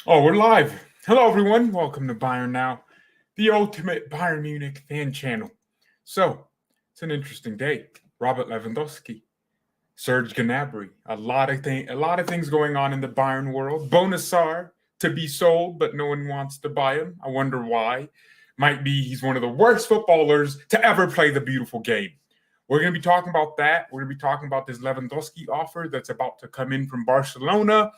Oh, we're live. Hello, everyone. Welcome to BayernNow, the ultimate Bayern Munich fan channel. So, it's an interesting day. Robert Lewandowski, Serge Gnabry, a lot of things going on in the Bayern world. Bonasar to be sold, but no one wants to buy him. I wonder why. Might be he's one of the worst footballers to ever play the beautiful game. We're going to be talking about that. We're going to be talking about this Lewandowski offer that's about to come in from Barcelona.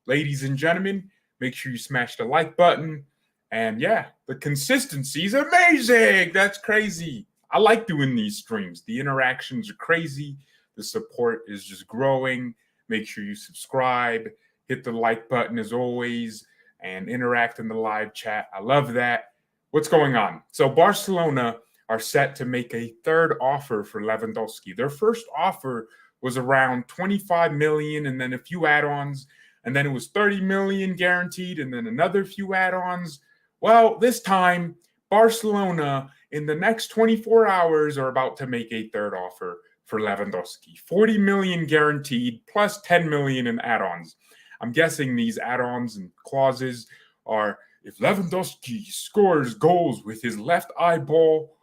Ladies and gentlemen, make sure you smash the like button. And yeah, the consistency is amazing. That's crazy. I like doing these streams. The interactions are crazy. The support is just growing. Make sure you subscribe, hit the like button as always, and interact in the live chat. I love that. What's going on? So, Barcelona are set to make a third offer for Lewandowski. Their first offer was around 25 million and then a few add-ons, and then it was 30 million guaranteed and then another few add-ons. Well, this time Barcelona in the next 24 hours are about to make a third offer for Lewandowski. 40 million guaranteed plus 10 million in add-ons. I'm guessing these add-ons and clauses are if Lewandowski scores goals with his left eyeball,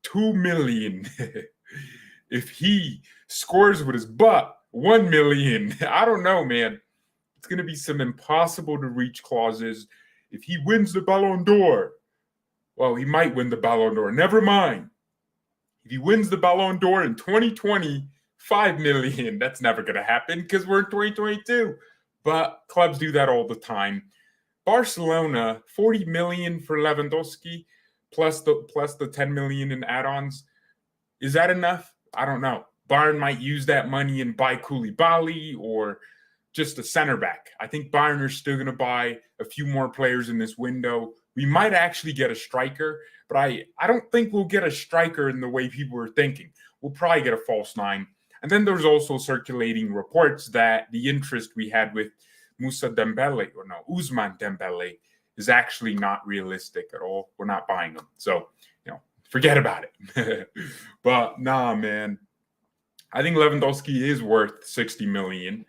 2 million. If he scores with his butt, 1 million. I don't know, man. It's going to be some impossible to reach clauses. If he wins the Ballon d'Or, well, he might win the Ballon d'Or. Never mind. If he wins the Ballon d'Or in 2020, 5 million. That's never going to happen because we're in 2022. But clubs do that all the time. Barcelona, 40 million for Lewandowski plus the 10 million in add-ons. Is that enough? I don't know. Bayern might use that money and buy Koulibaly or just a center back. I think Bayern are still going to buy a few more players in this window. We might actually get a striker, but I don't think we'll get a striker in the way people are thinking. We'll probably get a false nine. And then there's also circulating reports that the interest we had with Ousmane Dembele is actually not realistic at all. We're not buying him. So, forget about it. But nah, man. I think Lewandowski is worth 60 million.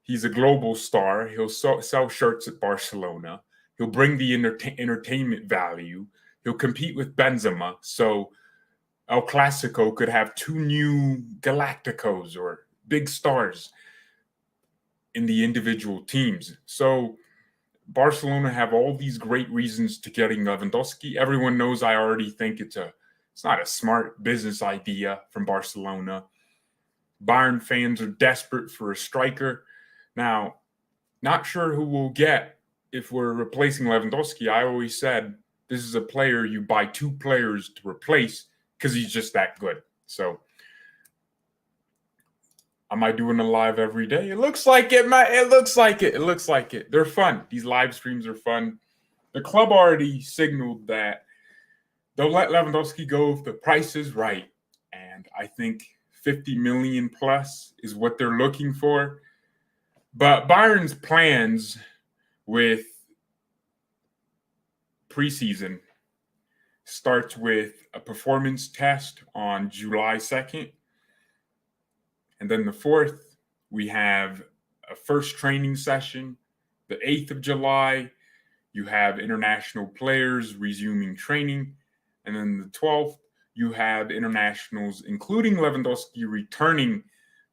He's a global star. He'll sell shirts at Barcelona. He'll bring the entertainment value. He'll compete with Benzema. So El Clasico could have two new Galacticos or big stars in the individual teams. So Barcelona have all these great reasons to getting Lewandowski. Everyone knows I already think it's not a smart business idea from Barcelona. Bayern fans are desperate for a striker. Now, not sure who we'll get if we're replacing Lewandowski. I always said this is a player you buy two players to replace because he's just that good. So, am I doing a live every day? It looks like it. It looks like it. It looks like it. They're fun. These live streams are fun. The club already signaled that they'll let Lewandowski go if the price is right. And I think 50 million plus is what they're looking for. But Bayern's plans with preseason starts with a performance test on July 2nd. And then the 4th, we have a first training session. The 8th of July, you have international players resuming training. And then the 12th, you have internationals, including Lewandowski, returning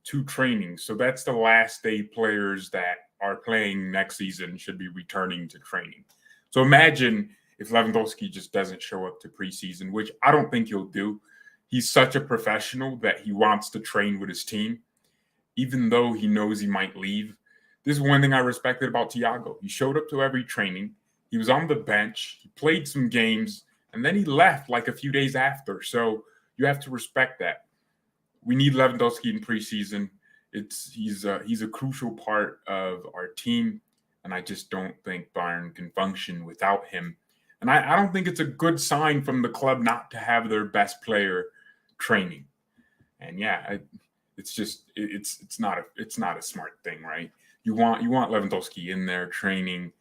to training. So that's the last day players that are playing next season should be returning to training. So imagine if Lewandowski just doesn't show up to preseason, which I don't think he'll do. He's such a professional that he wants to train with his team, even though he knows he might leave. This is one thing I respected about Thiago. He showed up to every training. He was on the bench. He played some games, and then he left like a few days after. So you have to respect that. We need Lewandowski in preseason. He's a crucial part of our team, and I just don't think Bayern can function without him. And I don't think it's a good sign from the club not to have their best player training. And yeah, it's not a smart thing, right? You want Lewandowski in there training,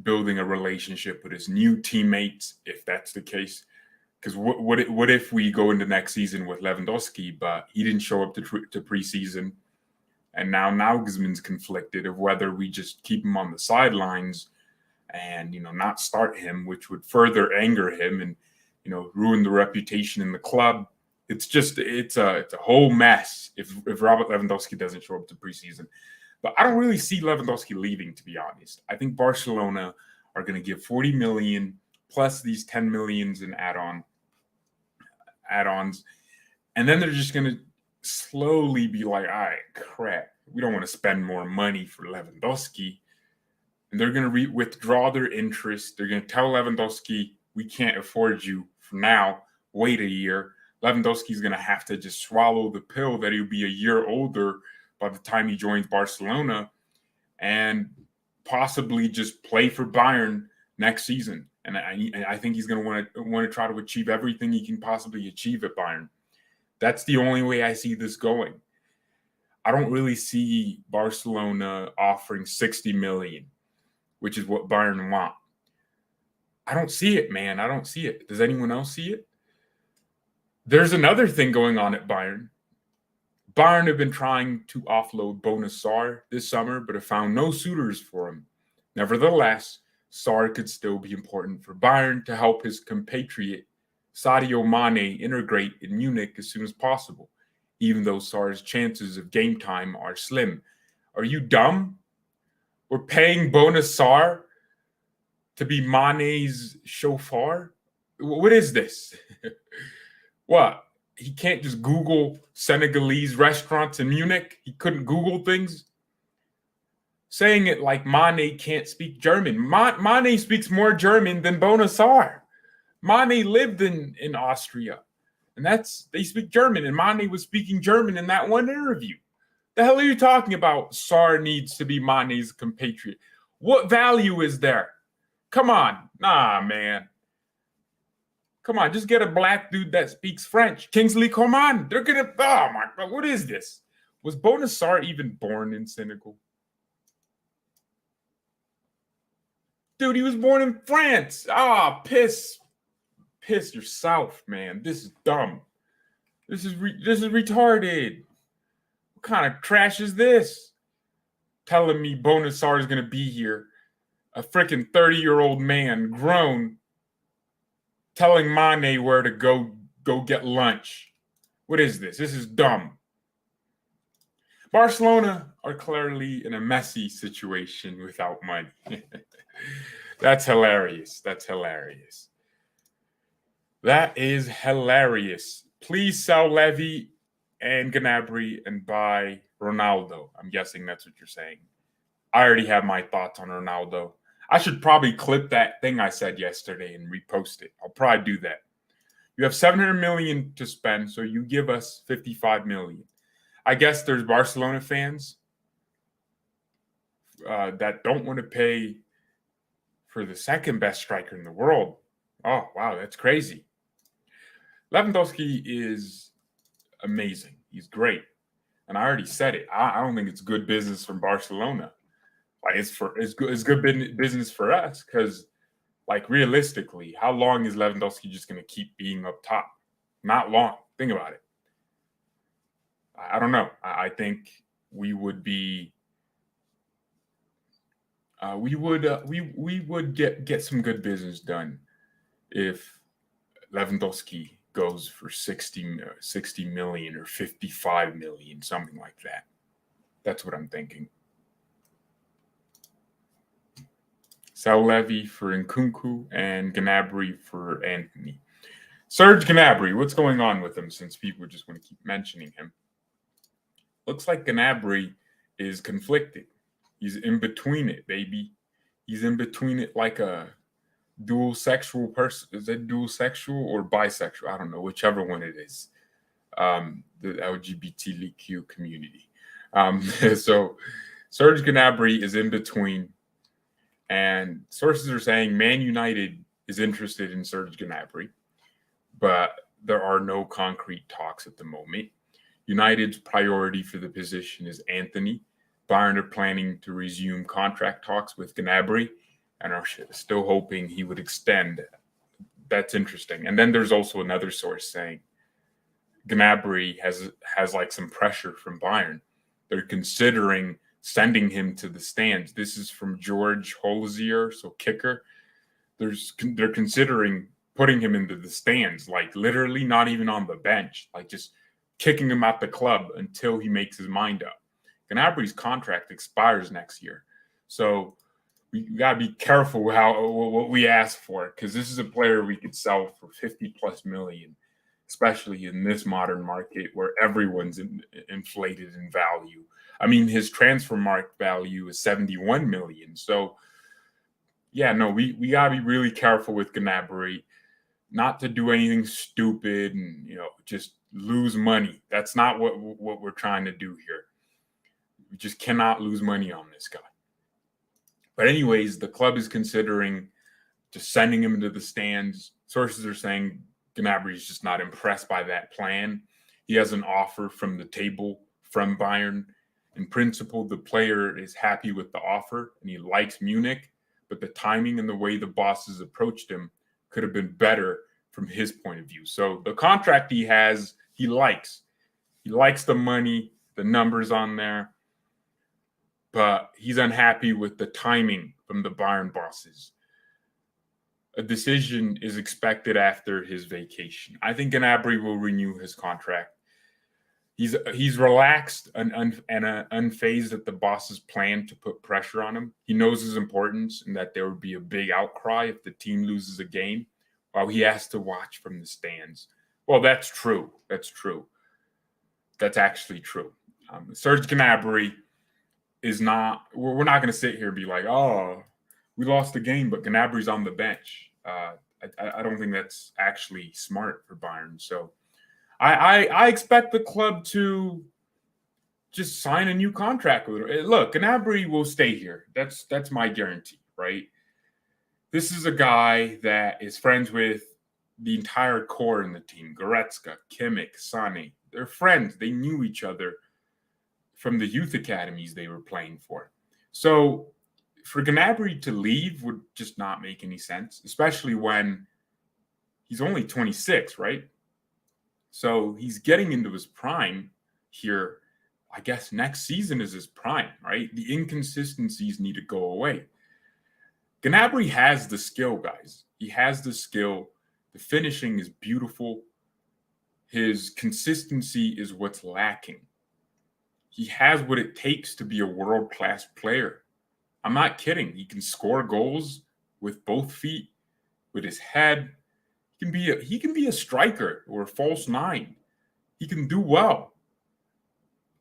building a relationship with his new teammates, if that's the case. Because what if we go into next season with Lewandowski, but he didn't show up to preseason? And now Nagelsmann's conflicted of whether we just keep him on the sidelines and, not start him, which would further anger him and, ruin the reputation in the club. It's a whole mess if Robert Lewandowski doesn't show up to preseason. But I don't really see Lewandowski leaving, to be honest. I think Barcelona are going to give 40 million plus these 10 millions in add-ons. And then they're just going to slowly be like, all right, crap, we don't want to spend more money for Lewandowski. And they're going to withdraw their interest. They're going to tell Lewandowski, we can't afford you for now. Wait a year. Lewandowski's going to have to just swallow the pill that he'll be a year older by the time he joins Barcelona and possibly just play for Bayern next season. And I think he's going to want to try to achieve everything he can possibly achieve at Bayern. That's the only way I see this going. I don't really see Barcelona offering 60 million, which is what Bayern want. I don't see it, man. I don't see it. Does anyone else see it? There's another thing going on at Bayern. Bayern have been trying to offload Bouna Sarr this summer, but have found no suitors for him. Nevertheless, Sarr could still be important for Bayern to help his compatriot Sadio Mane integrate in Munich as soon as possible, even though Sarr's chances of game time are slim. Are you dumb? We're paying Bouna Sarr to be Mane's chauffeur? What is this? What? He can't just Google Senegalese restaurants in Munich? He couldn't Google things? Saying it like Mane can't speak German. Mane speaks more German than Bouna Sarr. Mane lived in Austria, and they speak German, and Mane was speaking German in that one interview. The hell are you talking about? Sarr needs to be Mane's compatriot. What value is there? Come on. Nah, man. Come on, just get a black dude that speaks French. Kingsley Coman. They're going to, oh my God, what is this? Was Bouna Sarr even born in Senegal? Dude, he was born in France. Piss yourself, man. This is dumb. This is retarded. What kind of trash is this? Telling me Bouna Sarr is going to be here. A freaking 30-year-old man, grown, telling Mane where to go get lunch. What is this? This is dumb. Barcelona are clearly in a messy situation without money. That's hilarious. That is hilarious. Please sell Levy and Gnabry and buy Ronaldo. I'm guessing that's what you're saying. I already have my thoughts on Ronaldo. I should probably clip that thing I said yesterday and repost it. I'll probably do that. You have 700 million to spend, so you give us 55 million. I guess there's Barcelona fans that don't want to pay for the second best striker in the world. Oh, wow, that's crazy. Lewandowski is amazing. He's great. And I already said it. I don't think it's good business from Barcelona. Like it's good business for us because, like, realistically, how long is Lewandowski just going to keep being up top? Not long. Think about it. I don't know. I think we would be. We would get some good business done if Lewandowski goes for 60 million or 55 million, something like that. That's what I'm thinking. Sell Levy for Nkunku and Gnabry for Anthony. Serge Gnabry, what's going on with him since people just want to keep mentioning him? Looks like Gnabry is conflicted. He's in between it, baby. He's in between it like a dual sexual person. Is it dual sexual or bisexual? I don't know, whichever one it is. The LGBTQ community. So Serge Gnabry is in between. And sources are saying Man United is interested in Serge Gnabry, but there are no concrete talks at the moment. United's priority for the position is Anthony. Bayern are planning to resume contract talks with Gnabry and are still hoping he would extend. That's interesting. And then there's also another source saying Gnabry has like some pressure from Bayern. they're considering sending him to the stands. This is from George Holzier, so kicker. They're considering putting him into the stands, like literally not even on the bench, like just kicking him out the club until he makes his mind up. Gnabry's contract expires next year, so we got to be careful what we ask for, because this is a player we could sell for 50 plus million, especially in this modern market where everyone's inflated in value. I mean, his transfer market value is 71 million. So, yeah, no, we got to be really careful with Gnabry, not to do anything stupid and, just lose money. That's not what we're trying to do here. We just cannot lose money on this guy. But anyways, the club is considering just sending him into the stands. Sources are saying Gnabry is just not impressed by that plan. He has an offer from the table from Bayern. In principle, the player is happy with the offer and he likes Munich, but the timing and the way the bosses approached him could have been better from his point of view. So the contract he has, he likes. He likes the money, the numbers on there, but he's unhappy with the timing from the Bayern bosses. A decision is expected after his vacation. I think Gnabry will renew his contract. He's relaxed and unfazed at the boss's plan to put pressure on him. He knows his importance and that there would be a big outcry if the team loses a game, while he has to watch from the stands. Well, that's true. That's true. That's actually true. Serge Gnabry is not. We're not going to sit here and be like, oh, we lost the game, but Gnabry's on the bench. I don't think that's actually smart for Bayern. So I expect the club to just sign a new contract with him. Look, Gnabry will stay here. That's my guarantee, right? This is a guy that is friends with the entire core in the team. Goretzka, Kimmich, Sané. They're friends. They knew each other from the youth academies they were playing for. So for Gnabry to leave would just not make any sense, especially when he's only 26, right? So he's getting into his prime here. I guess next season is his prime, right? The inconsistencies need to go away. Gnabry has the skill, guys. He has the skill. The finishing is beautiful. His consistency is what's lacking. He has what it takes to be a world-class player. I'm not kidding. He can score goals with both feet, with his head. He can be a striker or a false nine. He can do well.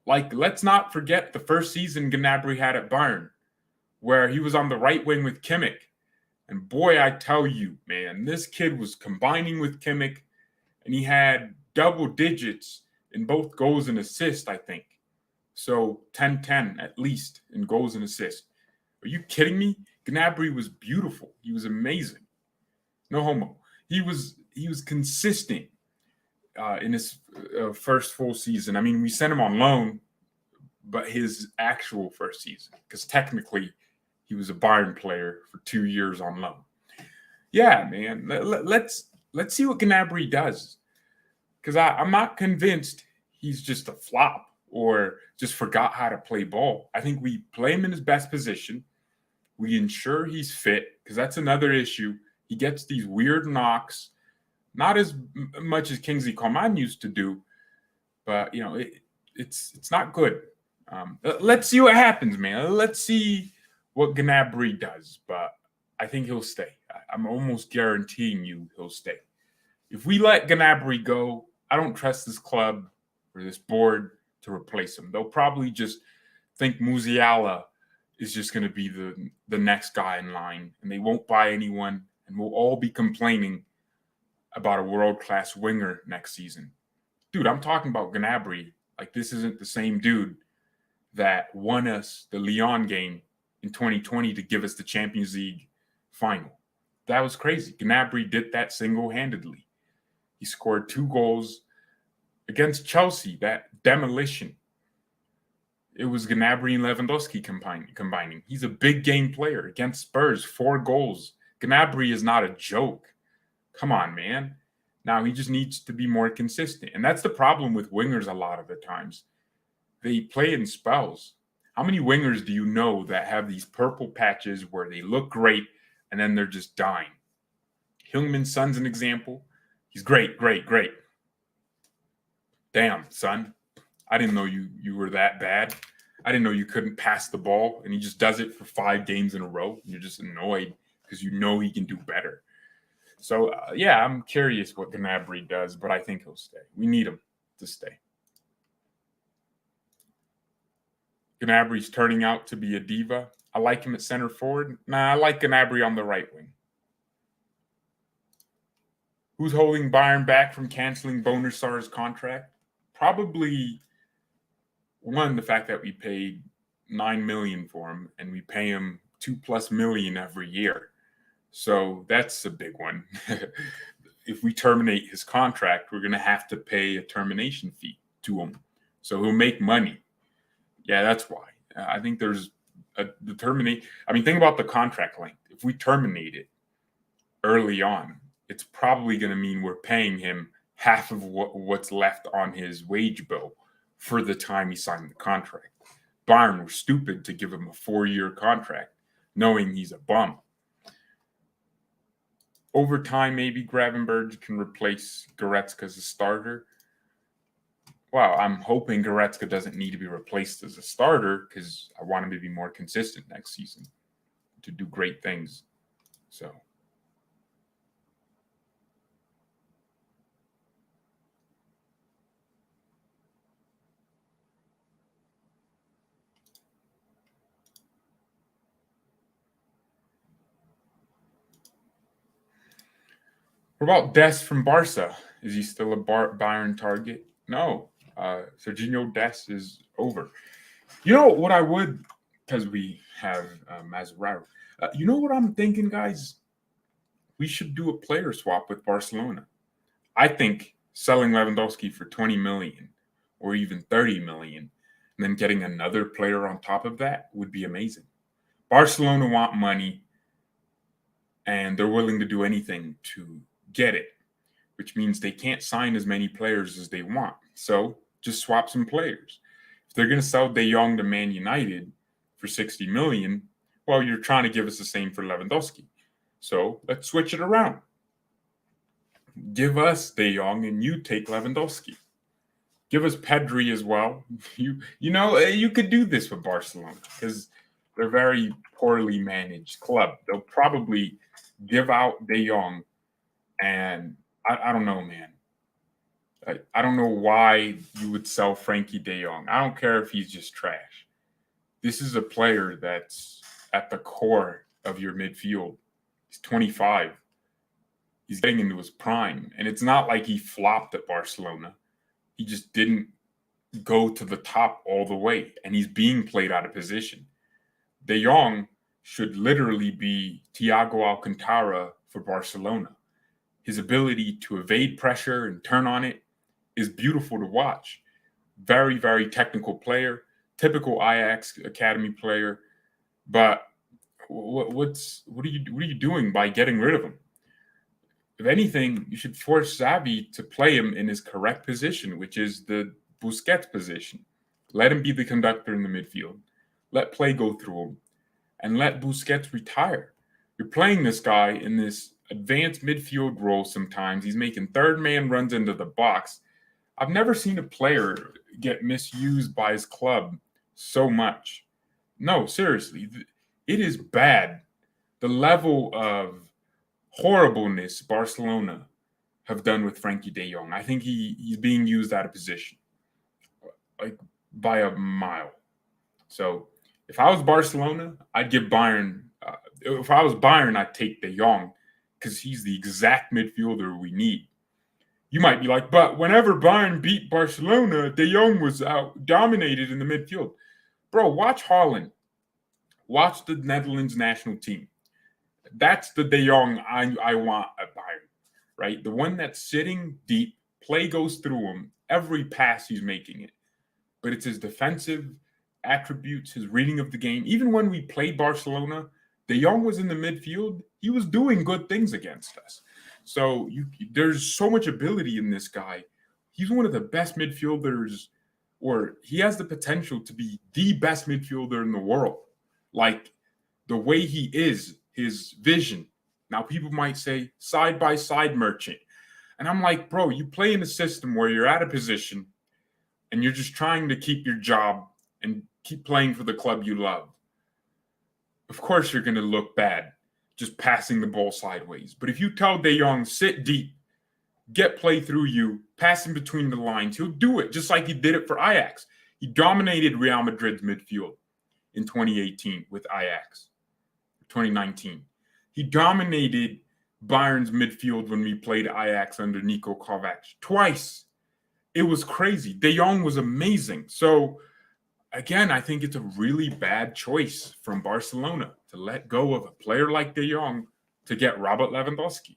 Like, let's not forget the first season Gnabry had at Bayern, where he was on the right wing with Kimmich. And boy, I tell you, man, this kid was combining with Kimmich, and he had double digits in both goals and assists, I think. So 10-10 at least in goals and assists. Are you kidding me? Gnabry was beautiful. He was amazing. No homo. He was consistent in his first full season. I mean, we sent him on loan, but his actual first season, because technically he was a Bayern player for 2 years on loan. Yeah, man. Let's see what Gnabry does, because I'm not convinced he's just a flop or just forgot how to play ball. I think we play him in his best position. We ensure he's fit, because that's another issue. He gets these weird knocks, not as much as Kingsley Coman used to do, but it's not good. Let's see what happens, man. Let's see what Gnabry does, but I think he'll stay. I'm almost guaranteeing you he'll stay. If we let Gnabry go, I don't trust this club or this board to replace him. They'll probably just think Musiala is just going to be the next guy in line, and they won't buy anyone, and we'll all be complaining about a world-class winger next season. Dude, I'm talking about Gnabry. Like, this isn't the same dude that won us the Lyon game in 2020 to give us the Champions League final. That was crazy. Gnabry did that single-handedly. He scored 2 goals against Chelsea, that demolition. It was Gnabry and Lewandowski combining. He's a big game player. Against Spurs, 4 goals. Gnabry is not a joke. Come on, man. Now he just needs to be more consistent. And that's the problem with wingers a lot of the times. they play in spells. How many wingers do you know that have these purple patches where they look great and then they're just dying? Heung-min Son's an example. He's great, great, great. Damn, son. I didn't know you were that bad. I didn't know you couldn't pass the ball, and he just does it for 5 games in a row. And you're just annoyed because you know he can do better. So, yeah, I'm curious what Gnabry does, but I think he'll stay. We need him to stay. Gnabry's turning out to be a diva. I like him at center forward. Nah, I like Gnabry on the right wing. Who's holding Bayern back from canceling Bonassar's contract? Probably, one, the fact that we paid $9 million for him, and we pay him $2+ million every year. So that's a big one. If we terminate his contract, we're going to have to pay a termination fee to him. So he'll make money. Yeah, that's why. I think there's the terminate. I mean, think about the contract length. If we terminate it early on, it's probably going to mean we're paying him half of what's left on his wage bill for the time he signed the contract. Bayern were stupid to give him a 4-year contract, knowing he's a bum. Over time, maybe Gravenberch can replace Goretzka as a starter. Well, I'm hoping Goretzka doesn't need to be replaced as a starter because I want him to be more consistent next season to do great things. So. What about Dest from Barca? Is he still a Bayern target? No. Serginho Dest is over. You know what I would, because we have Mazararo. You know what I'm thinking, guys? We should do a player swap with Barcelona. I think selling Lewandowski for 20 million or even 30 million and then getting another player on top of that would be amazing. Barcelona want money and they're willing to do anything to get it, which means they can't sign as many players as they want. So just swap some players. If they're going to sell De Jong to Man United for 60 million, well, you're trying to give us the same for Lewandowski. So let's switch it around. Give us De Jong and you take Lewandowski. Give us Pedri as well. You could do this with Barcelona because they're a very poorly managed club. They'll probably give out De Jong, and I don't know, man. I don't know why you would sell Frankie De Jong. I don't care if he's just trash. This is a player that's at the core of your midfield. He's 25. He's getting into his prime. And it's not like he flopped at Barcelona. He just didn't go to the top all the way. And he's being played out of position. De Jong should literally be Thiago Alcantara for Barcelona. His ability to evade pressure and turn on it is beautiful to watch. Very, very technical player, typical Ajax Academy player. But what are you doing by getting rid of him? If anything, you should force Xavi to play him in his correct position, which is the Busquets position. Let him be the conductor in the midfield. Let play go through him. And let Busquets retire. You're playing this guy in this advanced midfield role sometimes. He's making third man runs into the box. I've never seen a player get misused by his club so much. No, seriously. It is bad. The level of horribleness Barcelona have done with Frankie de Jong. I think he's being used out of position, like by a mile. So if I was Barcelona, I'd give Bayern. If I was Bayern, I'd take de Jong because he's the exact midfielder we need. You might be like, but whenever Bayern beat Barcelona, de Jong was out dominated in the midfield. Bro, watch Haaland. Watch the Netherlands national team. That's the De Jong I want at Bayern, right? The one that's sitting deep, play goes through him, every pass he's making it. But it's his defensive attributes, his reading of the game. Even when we played Barcelona, De Jong was in the midfield. He was doing good things against us. So there's so much ability in this guy. He's one of the best midfielders or he has the potential to be the best midfielder in the world. Like the way he is, his vision. Now, people might say side by side merchant. And I'm like, bro, you play in a system where you're at a position and you're just trying to keep your job and keep playing for the club you love. Of course, you're going to look bad just passing the ball sideways. But if you tell De Jong, sit deep, get play through you, pass in between the lines, he'll do it just like he did it for Ajax. He dominated Real Madrid's midfield in 2018 with Ajax, 2019. He dominated Bayern's midfield when we played Ajax under Niko Kovac twice. It was crazy. De Jong was amazing. So, again, I think it's a really bad choice from Barcelona to let go of a player like De Jong to get Robert Lewandowski.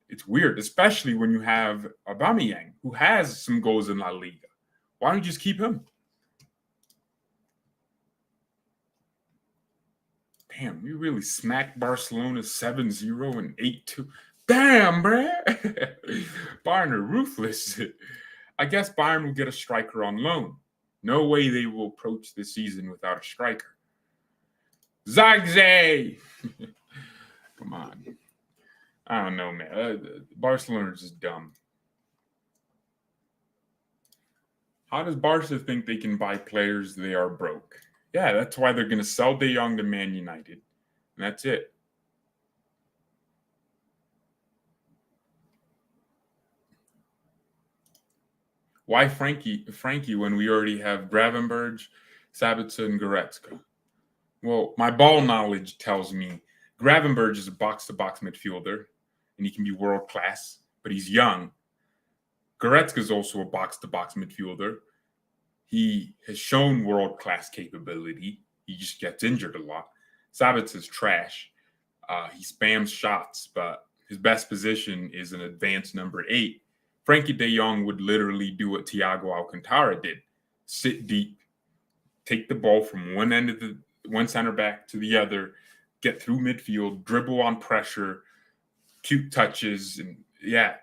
It's weird, especially when you have Aubameyang, who has some goals in La Liga. Why don't you just keep him? Damn, we really smacked Barcelona 7-0 and 8-2. Damn, bruh. Bayern are ruthless. I guess Bayern will get a striker on loan. No way they will approach this season without a striker. Zagze! Come on. I don't know, man. Barcelona is just dumb. How does Barca think they can buy players they are broke? Yeah, that's why they're going to sell De Jong to Man United. And that's it. Why Frankie when we already have Gravenberch, Sabitzer, and Goretzka? Well, my ball knowledge tells me Gravenberch is a box-to-box midfielder, and he can be world-class, but he's young. Goretzka is also a box-to-box midfielder. He has shown world-class capability. He just gets injured a lot. Sabitzer's trash. He spams shots, but his best position is an advanced number 8. Frankie de Jong would literally do what Thiago Alcantara did. Sit deep, take the ball from one end of one center back to the other, get through midfield, dribble on pressure, cute touches, and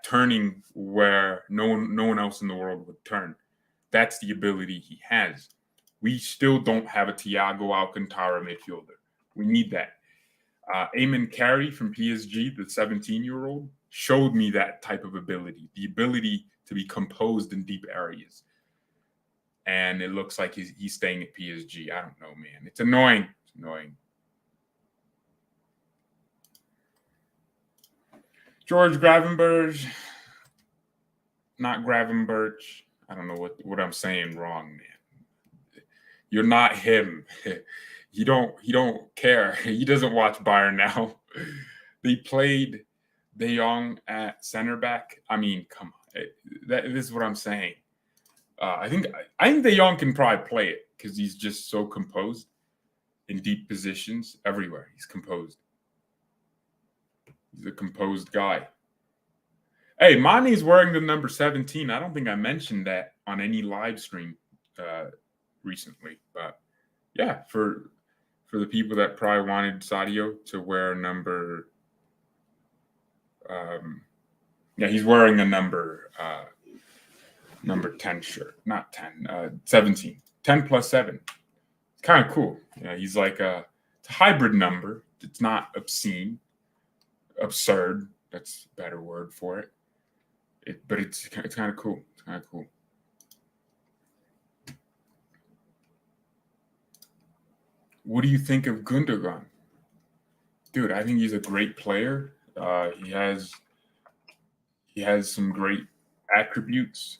turning where no one else in the world would turn. That's the ability he has. We still don't have a Thiago Alcantara midfielder. We need that. Eamon Carey from PSG, the 17-year-old, showed me that type of ability, the ability to be composed in deep areas. And it looks like he's staying at PSG. I don't know, man. It's annoying. It's annoying. George Gravenberch, not Gravenberch. I don't know what I'm saying wrong, man. You're not him. He don't care. He doesn't watch Bayern now. They played De Jong at center back. I mean, come on. This is what I'm saying. I think De Jong can probably play it because he's just so composed in deep positions everywhere. He's composed. He's a composed guy. Hey, Mane's wearing the number 17. I don't think I mentioned that on any live stream recently. But yeah, for the people that probably wanted Sadio to wear number he's wearing a number 10 shirt. Not 10, 17. 10 plus 7. It's kind of cool. Yeah, he's like it's a hybrid number. It's not obscene. Absurd. That's a better word for it. But it's kind of cool. It's kind of cool. What do you think of Gundogan? Dude, I think he's a great player. He has some great attributes.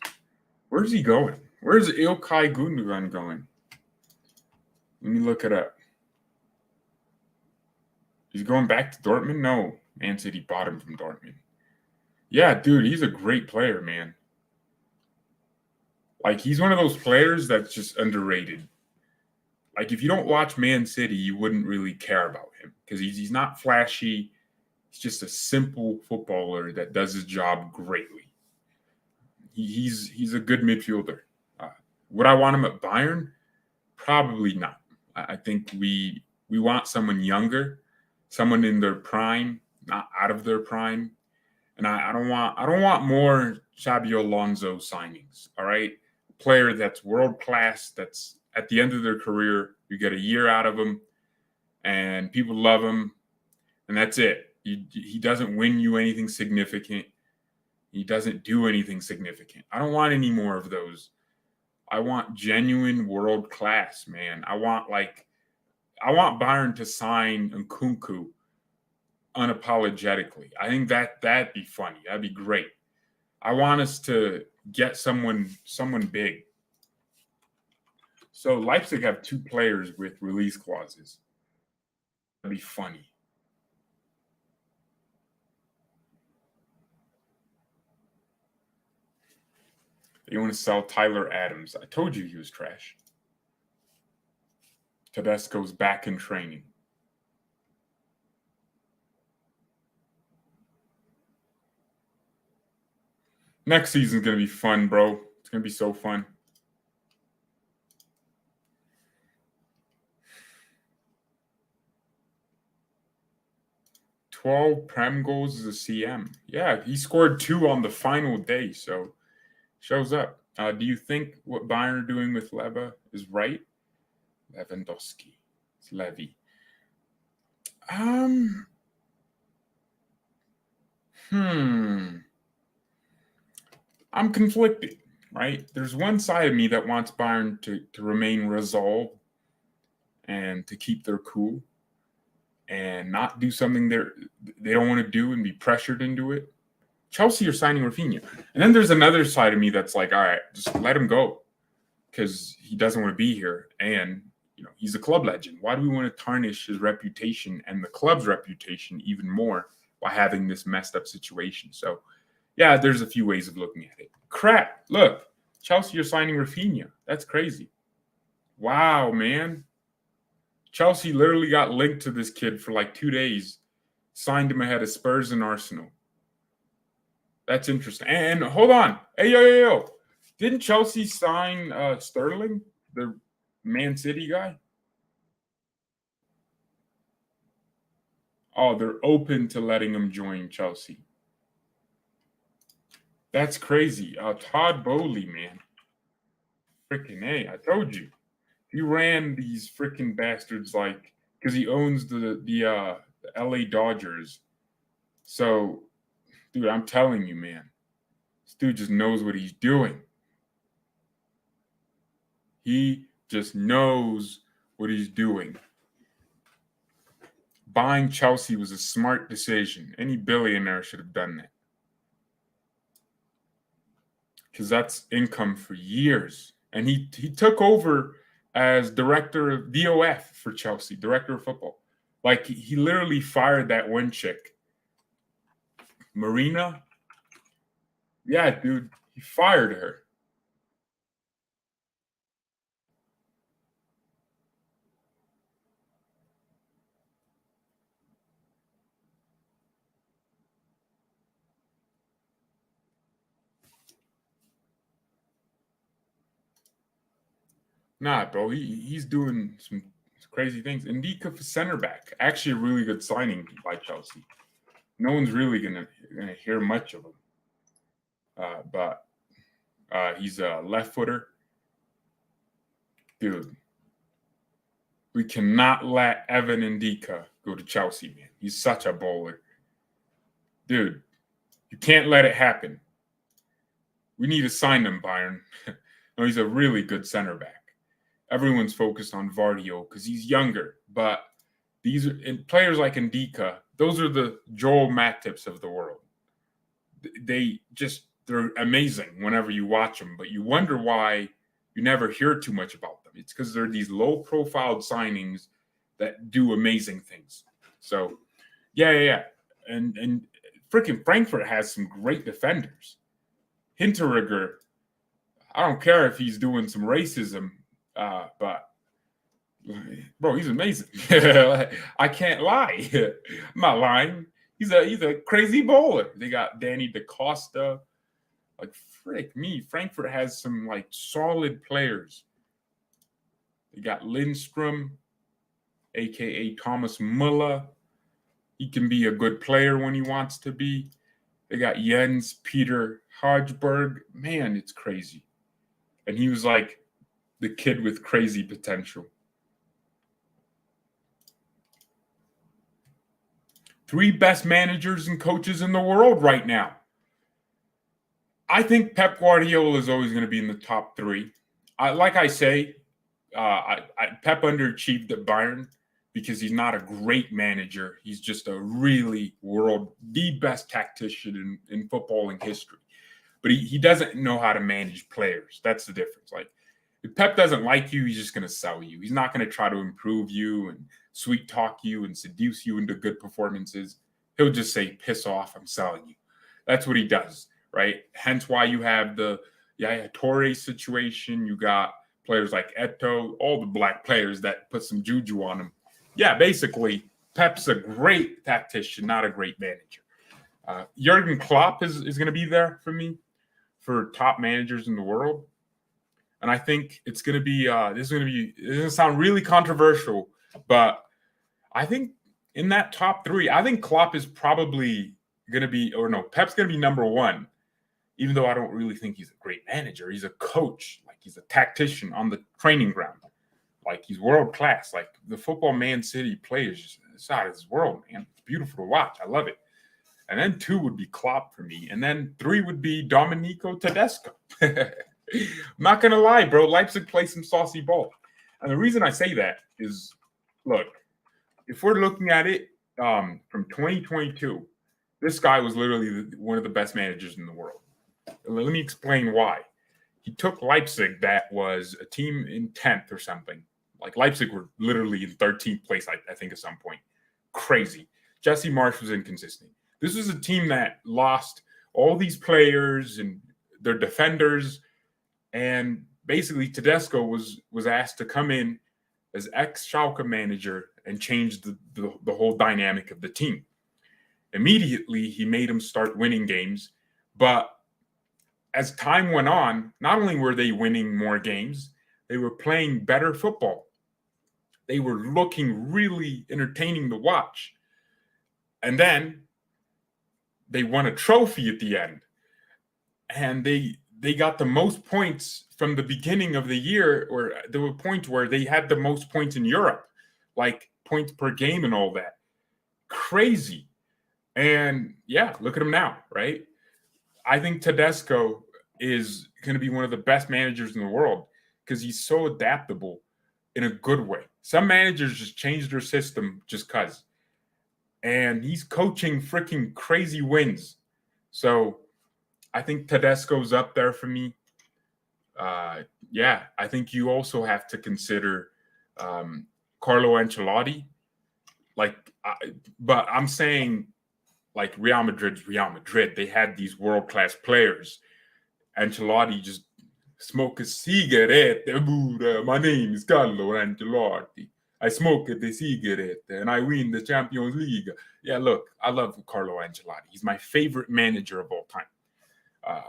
Where's he going? Where's Ilkay Gundogan going? Let me look it up. He's going back to Dortmund? No. Man City bought him from Dortmund. Yeah, dude, he's a great player, man. Like, he's one of those players that's just underrated. Like, if you don't watch Man City, you wouldn't really care about him because he's not flashy. He's just a simple footballer that does his job greatly. He's a good midfielder. Would I want him at Bayern? Probably not. I think we want someone younger, someone in their prime, not out of their prime. And I don't want more Xabi Alonso signings. All right, player that's world class, that's at the end of their career. You get a year out of him, and people love him, and that's it. He doesn't win you anything significant. He doesn't do anything significant. I don't want any more of those. I want genuine world class, man. I want Bayern to sign Nkunku unapologetically. I think that'd be funny. That'd be great. I want us to get someone big. So Leipzig have 2 players with release clauses. That'd be funny. They want to sell Tyler Adams. I told you he was trash. Tedesco's back in training. Next season's going to be fun, bro. It's going to be so fun. "12 Prem goals as a CM." Yeah, he scored 2 on the final day, so shows up. Do you think what Bayern are doing with Leva is right? Lewandowski. It's Levy. I'm conflicted, right? There's one side of me that wants Bayern to remain resolved and to keep their cool and not do something they don't want to do and be pressured into it. Chelsea are signing Rafinha. And then there's another side of me that's like, all right, just let him go because he doesn't want to be here. And, he's a club legend. Why do we want to tarnish his reputation and the club's reputation even more by having this messed up situation? So, yeah, there's a few ways of looking at it. Crap. Look, Chelsea are signing Rafinha. That's crazy. Wow, man. Chelsea literally got linked to this kid for like 2 days, signed him ahead of Spurs and Arsenal. That's interesting. And hold on. Hey, yo. Didn't Chelsea sign Sterling, the Man City guy? Oh, they're open to letting him join Chelsea. That's crazy. Todd Bowley, man. Freaking A, I told you. He ran these freaking bastards because he owns the LA Dodgers. So, dude, I'm telling you, man. This dude just knows what he's doing. He just knows what he's doing. Buying Chelsea was a smart decision. Any billionaire should have done that. Because that's income for years. And he took over as director of DOF for Chelsea, director of football. Like, he literally fired that one chick. Marina? Yeah, dude. He fired her. Nah, bro. He's doing some crazy things. Ndika for center back. Actually, a really good signing by Chelsea. No one's really gonna hear much of him. But he's a left footer. Dude, we cannot let Evan Ndika go to Chelsea, man. He's such a bowler. Dude, you can't let it happen. We need to sign him, Bayern. No, he's a really good center back. Everyone's focused on Vardio because he's younger, but these are players like Ndika. Those are the Joel Matips of the world. They're amazing whenever you watch them, but you wonder why you never hear too much about them. It's because they're these low-profile signings that do amazing things. So, yeah. And freaking Frankfurt has some great defenders. Hinteregger, I don't care if he's doing some racism, but bro, he's amazing. I can't lie. I'm not lying. He's a crazy bowler. They got Danny DaCosta. Like, frick me. Frankfurt has some solid players. They got Lindstrom, aka Thomas Muller. He can be a good player when he wants to be. They got Jens Peter Hodgberg. Man, it's crazy. And he was like the kid with crazy potential. 3 best managers and coaches in the world right now. I think Pep Guardiola is always going to be in the top 3. Like I say, Pep underachieved at Bayern because he's not a great manager. He's just a really the best tactician in footballing history. But he doesn't know how to manage players. That's the difference. Like, if Pep doesn't like you, he's just going to sell you. He's not going to try to improve you and sweet talk you and seduce you into good performances. He'll just say, piss off, I'm selling you. That's what he does, right? Hence why you have the Yaya Toure situation. You got players like Eto'o, all the black players that put some juju on him. Yeah, basically, Pep's a great tactician, not a great manager. Jurgen Klopp is going to be there for me for top managers in the world. And I think it's going to be, it's going to sound really controversial, but I think in that top 3, I think Klopp is probably going to be, Pep's going to be number 1, even though I don't really think he's a great manager. He's a coach, like he's a tactician on the training ground. Like, he's world class. Like, the football Man City plays, it's out of this world, man. It's beautiful to watch. I love it. And then 2 would be Klopp for me. And then 3 would be Domenico Tedesco. I'm not going to lie, bro. Leipzig plays some saucy ball. And the reason I say that is, look, if we're looking at it from 2022, this guy was literally one of the best managers in the world. Let me explain why. He took Leipzig, that was a team in 10th or something. Like, Leipzig were literally in 13th place, I think, at some point. Crazy. Jesse Marsch was inconsistent. This was a team that lost all these players and their defenders. And basically, Tedesco was asked to come in as ex-Schalke manager and change the whole dynamic of the team. Immediately, he made them start winning games. But as time went on, not only were they winning more games, they were playing better football. They were looking really entertaining to watch. And then they won a trophy at the end. And they got the most points from the beginning of the year, or there were points where they had the most points in Europe, like points per game and all that. Crazy. And yeah, look at him now, right? I think Tedesco is going to be one of the best managers in the world because he's so adaptable in a good way. Some managers just change their system just because. And he's coaching freaking crazy wins. So I think Tedesco's up there for me. Yeah, I think you also have to consider Carlo Ancelotti. But I'm saying, like, Real Madrid's Real Madrid. They had these world-class players. Ancelotti just smoke a cigarette. My name is Carlo Ancelotti. I smoke the cigarette and I win the Champions League. Yeah, look, I love Carlo Ancelotti. He's my favorite manager of all time.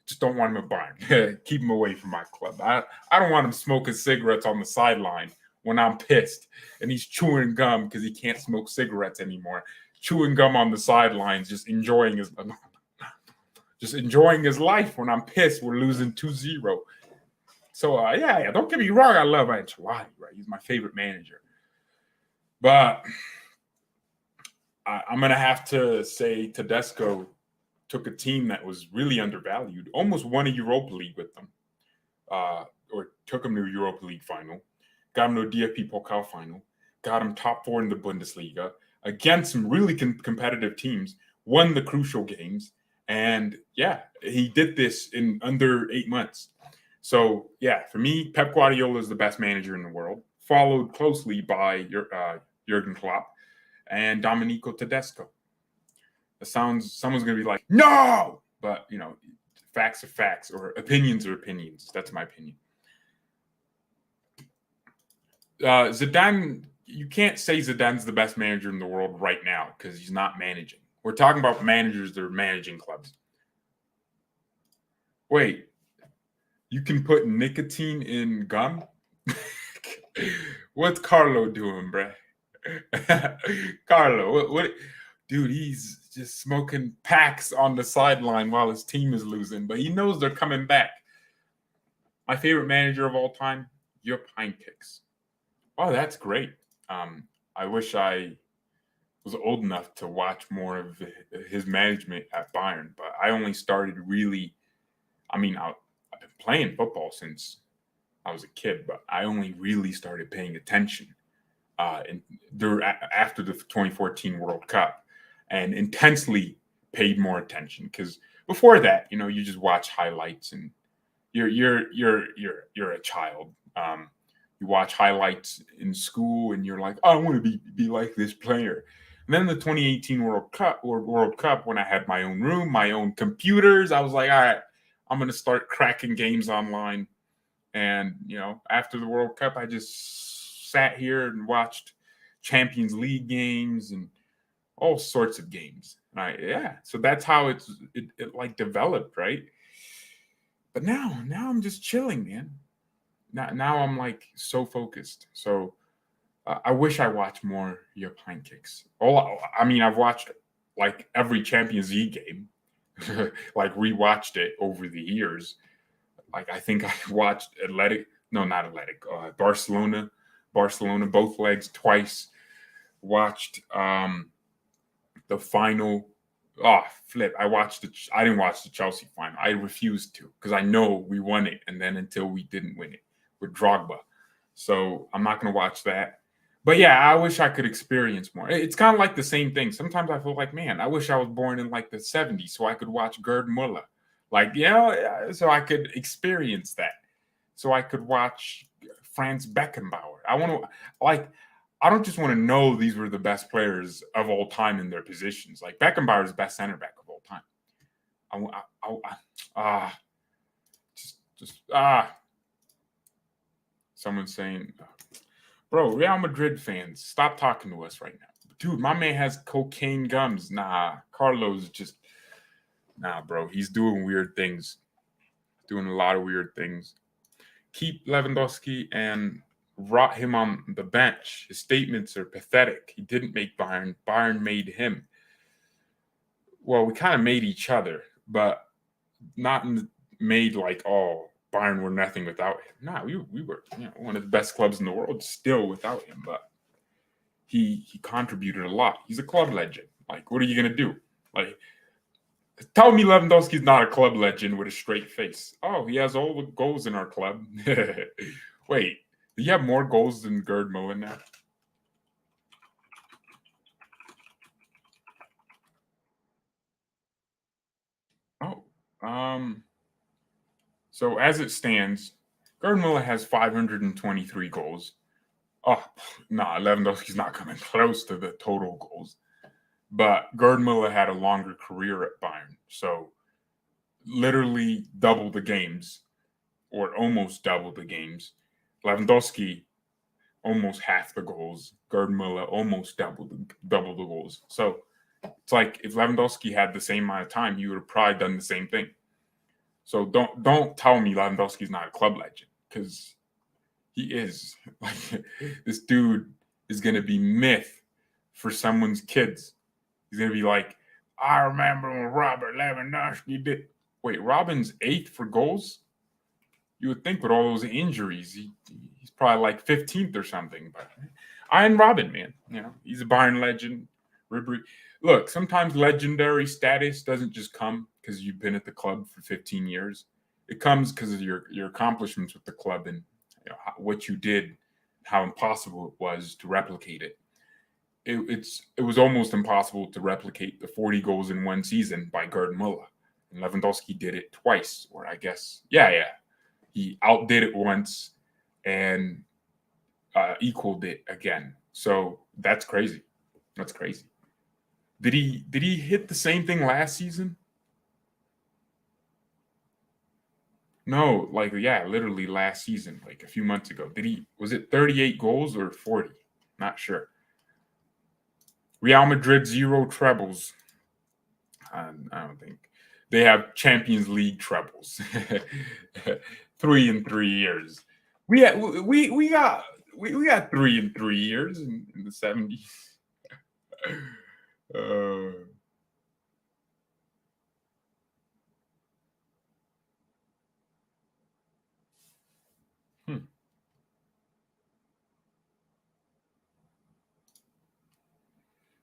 Just don't want him at Bayern. Keep him away from my club. I don't want him smoking cigarettes on the sideline when I'm pissed and he's chewing gum because he can't smoke cigarettes anymore. Chewing gum on the sidelines, just enjoying his life. When I'm pissed, we're losing 2-0. So, yeah, don't get me wrong. I love Ancelotti, right? He's my favorite manager. But I'm going to have to say Tedesco took a team that was really undervalued, almost won a Europa League with them, or took them to a Europa League final, got them to a DFB Pokal final, got them top 4 in the Bundesliga, against some really competitive teams, won the crucial games, and, yeah, he did this in under 8 months. So, yeah, for me, Pep Guardiola is the best manager in the world, followed closely by Jurgen Klopp and Domenico Tedesco. Someone's going to be like, no! But, facts are facts, or opinions are opinions. That's my opinion. Zidane, you can't say Zidane's the best manager in the world right now because he's not managing. We're talking about managers that are managing clubs. Wait. You can put nicotine in gum? What's Carlo doing, bruh? Carlo, what? Dude, he's just smoking packs on the sideline while his team is losing, but he knows they're coming back. My favorite manager of all time, Jupp Heynckes. Oh, that's great. I wish I was old enough to watch more of his management at Bayern, but I only started really. I've been playing football since I was a kid, but I only really started paying attention after the 2014 World Cup, and intensely paid more attention because before that, you just watch highlights and you're a child. You watch highlights in school and you're like, oh, I want to be like this player. And then the 2018 World Cup, when I had my own room, my own computers, I was like, all right, I'm gonna start cracking games online. And after the World Cup, I just sat here and watched Champions League games and all sorts of games. So that's how it like developed, right? But now I'm just chilling, man. Now I'm like so focused. So I wish I watched more your pine kicks. I've watched like every Champions League game, like rewatched it over the years. Like I think I watched Barcelona, both legs twice. Watched the final. Oh, flip! I didn't watch the Chelsea final. I refused to because I know we won it, and then until we didn't win it with Drogba, so I'm not going to watch that. But yeah, I wish I could experience more. It's kind of like the same thing. Sometimes I feel like, man, I wish I was born in like the '70s so I could watch Gerd Muller, so I could experience that, so I could watch Franz Beckenbauer. I don't just want to know these were the best players of all time in their positions. Like Beckenbauer is the best center back of all time. Someone's saying, bro, Real Madrid fans, stop talking to us right now. Dude, my man has cocaine gums. Nah, Carlos nah, bro. He's doing weird things. Doing a lot of weird things. Keep Lewandowski and rot him on the bench. His statements are pathetic. He didn't make Bayern. Bayern made him. Well, we kind of made each other, but not made like, oh, Bayern were nothing without him. Nah, we were one of the best clubs in the world still without him, but he contributed a lot. He's a club legend. Like, what are you gonna do? Like, tell me Lewandowski's not a club legend with a straight face. Oh, he has all the goals in our club. Wait, do you have more goals than Gerd Muller now? Oh, so as it stands, Gerd Muller has 523 goals. Oh, nah, Lewandowski's not coming close to the total goals. But Gerd Muller had a longer career at Bayern, so literally double the games, or almost double the games. Lewandowski almost half the goals. Gerd Muller almost double the goals. So it's like if Lewandowski had the same amount of time, he would have probably done the same thing. So don't tell me Lewandowski's not a club legend because he is. Like this dude is gonna be myth for someone's kids. He's gonna be like, I remember when Robert Lewandowski did. Wait, Robin's 8th for goals? You would think with all those injuries, he's probably like 15th or something. But Iron Robin, man, he's a Bayern legend. Look, sometimes legendary status doesn't just come because you've been at the club for 15 years. It comes because of your accomplishments with the club and what you did, how impossible it was to replicate it. It was almost impossible to replicate the 40 goals in one season by Gerd Muller. And Lewandowski did it twice, or I guess, yeah. He outdid it once and equaled it again. So that's crazy. That's crazy. Did he hit the same thing last season? No, literally last season, like a few months ago. Was it 38 goals or 40? Not sure. Real Madrid 0 trebles. I don't think they have Champions League trebles. 3 in 3 years. We got 3 in 3 years in the 70s.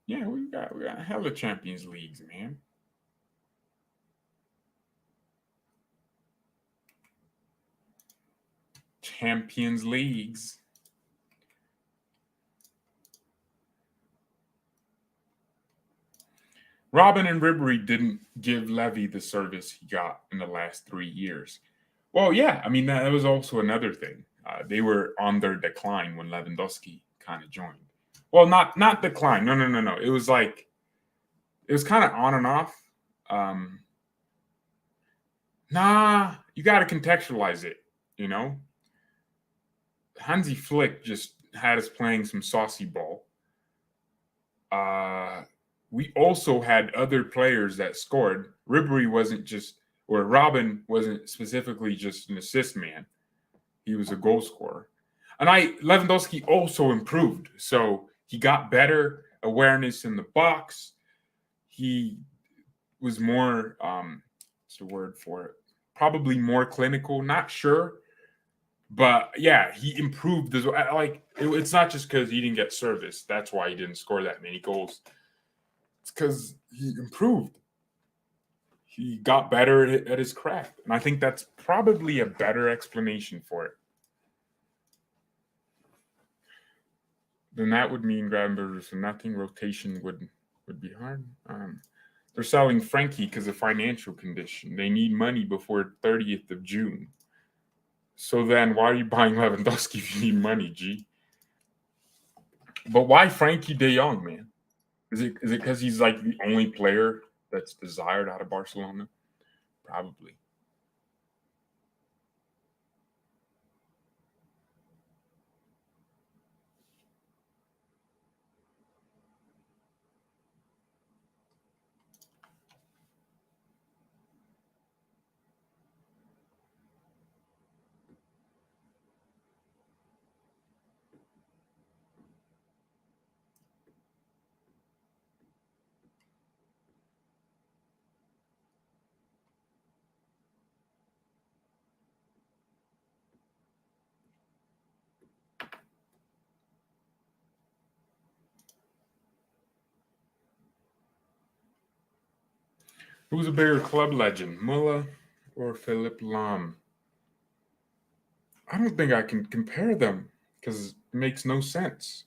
Yeah, we got hella Champions Leagues, man. Champions Leagues. Robin and Ribery didn't give Levy the service he got in the last 3 years. Well, yeah, I mean that was also another thing. They were on their decline when Lewandowski kind of joined. Well, not decline. No. It was like it was kind of on and off. Nah, you got to contextualize it. You know, Hansi Flick just had us playing some saucy ball. We also had other players that scored. Ribery wasn't just, or Robin wasn't specifically just an assist man. He was a goal scorer. And Lewandowski also improved. So he got better awareness in the box. He was more, what's the word for it? Probably more clinical, not sure. But yeah, he improved. It's not just because he didn't get service. That's why he didn't score that many goals. It's because he improved. He got better at his craft. And I think that's probably a better explanation for it. Then that would mean Gravenberg for nothing. Rotation would be hard. They're selling Frankie because of financial condition. They need money before 30th of June. So then why are you buying Lewandowski if you need money, G? But why Frankie de Jong, man? Is it because he's like the only player that's desired out of Barcelona? Probably. Who's a bigger club legend, Muller or Philipp Lahm? I don't think I can compare them because it makes no sense.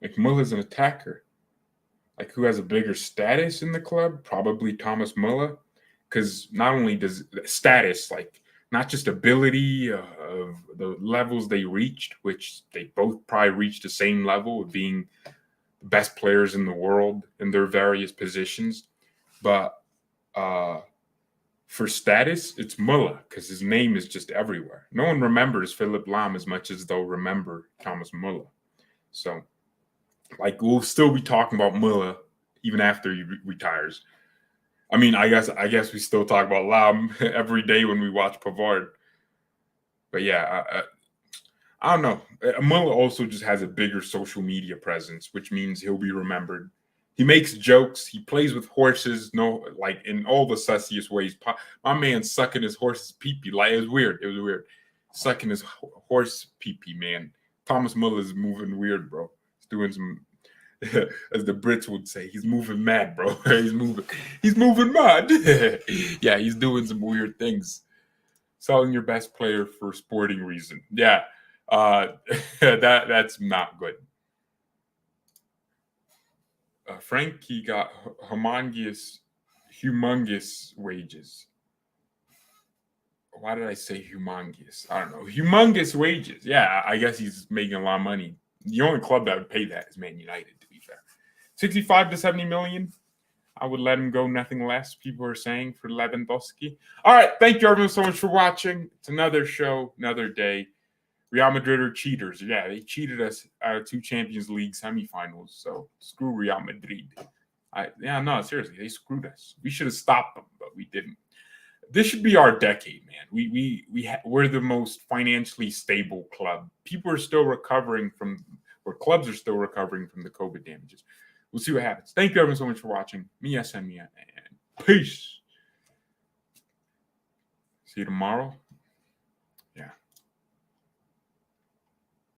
Like Muller's an attacker. Like who has a bigger status in the club? Probably Thomas Muller, because not only does status, like not just ability of the levels they reached, which they both probably reached the same level of being the best players in the world in their various positions, but for status, it's Muller because his name is just everywhere. No one remembers Philipp Lahm as much as they'll remember Thomas Muller. So, like, we'll still be talking about Muller even after he retires. I mean, I guess we still talk about Lahm every day when we watch Pavard. But yeah, I don't know. Muller also just has a bigger social media presence, which means he'll be remembered. He makes jokes. He plays with horses. No, like in all the sussiest ways. My man sucking his horse's pee-pee. Like it was weird. Sucking his horse pee-pee, man. Thomas Muller's moving weird, bro. He's doing some, as the Brits would say, he's moving mad, bro. He's moving mad. Yeah, he's doing some weird things. Selling your best player for sporting reason. Yeah, that's not good. Frankie got humongous wages. Why did I say humongous? I don't know. Humongous wages. Yeah, I guess he's making a lot of money. The only club that would pay that is Man United, to be fair. 65 to 70 million. I would let him go nothing less, people are saying, for Lewandowski. All right. Thank you, everyone, so much for watching. It's another show, another day. Real Madrid are cheaters. Yeah, they cheated us out of 2 Champions League semifinals. So screw Real Madrid. Seriously, they screwed us. We should have stopped them, but we didn't. This should be our decade, man. We're the most financially stable club. People are still recovering from, or clubs are still recovering from the COVID damages. We'll see what happens. Thank you, everyone, so much for watching. Mia, and peace. See you tomorrow.